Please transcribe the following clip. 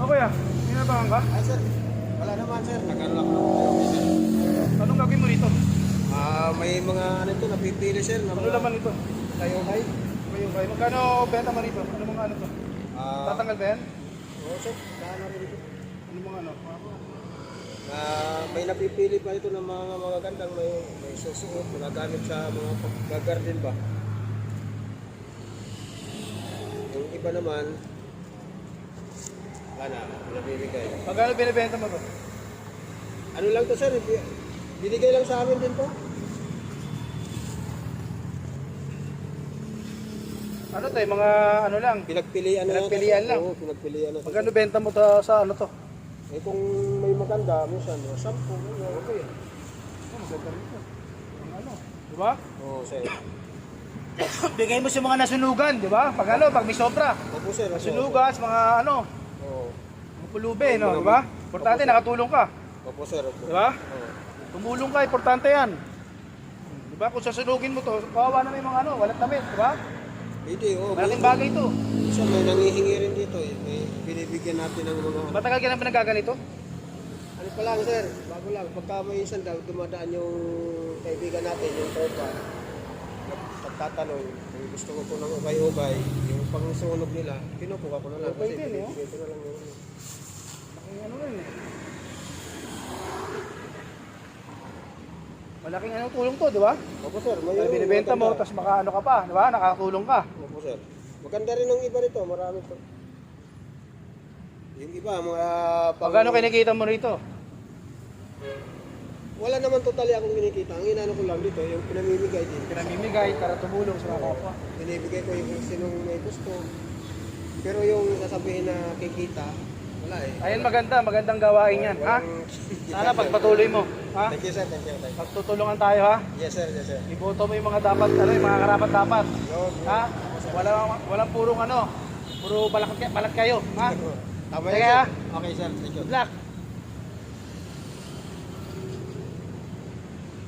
kuya? Hinabangan ka? Ay sir, wala naman sir. Nag-unlock na po tayo sir. Anong gagawin mo dito? May mga ano ito, napipili sir. Na Ano mga laman nito? tayo kay. Kayo kayo. Magkano benta mo rito? Ano mga ano to? Tatanggal ba yan? Oo sir, daan na rin ito. Ano mga ano? May napipili pa ito ng mga gandang may susuot, magagamit sa mga pag-garden ba. Yung iba naman, wala na, nabibigay. Magkano binibenta mo to? Ano lang to sir, binigay lang sa amin din to. Ano to eh, mga ano lang. Pinagpilian na Pinagpilian lang. Oo, pinagpilian na. Magkano benta mo to sa ano to? Eh kung may maganda, minsan, 10, okay. Maganda rin to. Ang ano, di ba? Oo sir. Bigay mo sa mga nasunugan, di ba? Pag ano, pag may sobra. Opo sir. Nasunugan, sa mga ano, Oo. mga pulubi, no? Di ba? Importante, nakatulong ka. Opo sir, opo. Di ba? Oo. Tumulong ka, importante yan. Di ba? Kung sasunugin mo to, kawawa na may mga ano, walang damit, di ba? Hindi, oo. Malaking bagay to. Minsan may nangihingi rin dito eh. May binibigyan natin ng mga... Matagal ka na ba nagaganito? Ano pa lang sir, bago lang. Pagka may isang dumadaan yung kaibigan natin, yung tropa, nagtatanong kung gusto ko po ng ubay-ubay, yung pangsunog nila, kinukuha ko na lang. Ubay din, eh, oh. binibigay ko na lang yun. Malaking ano rin eh. Malaking ano tulong to, di ba? Opo sir, may Ay, binibenta mo, tapos makaano ka pa, di ba? Nakakatulong ka. Opo sir. Maganda rin ang iba rito, marami to. Yung iba, mga... Pagkano kinikita mo rito? Wala naman totally akong kinikita. Ang inano ko lang dito, yung pinamimigay din. Pinamimigay para tumulong sa mga kapwa. Binibigay ko yung sinong may gusto. Pero yung sasabihin na kikita, wala eh. Ayun, magandang gawain yan, ha? Sana pagpatuloy mo, ha? Thank you sir, thank you. Pagtutulungan tayo, ha? Yes sir, yes sir. Iboto mo yung mga dapat, ano, yung mga karapat dapat. Yun, Ha? Walang purong ano, puro balat kayo, ha? Tama Sige, yan ha? sir. Okay sir, thank you. Good luck!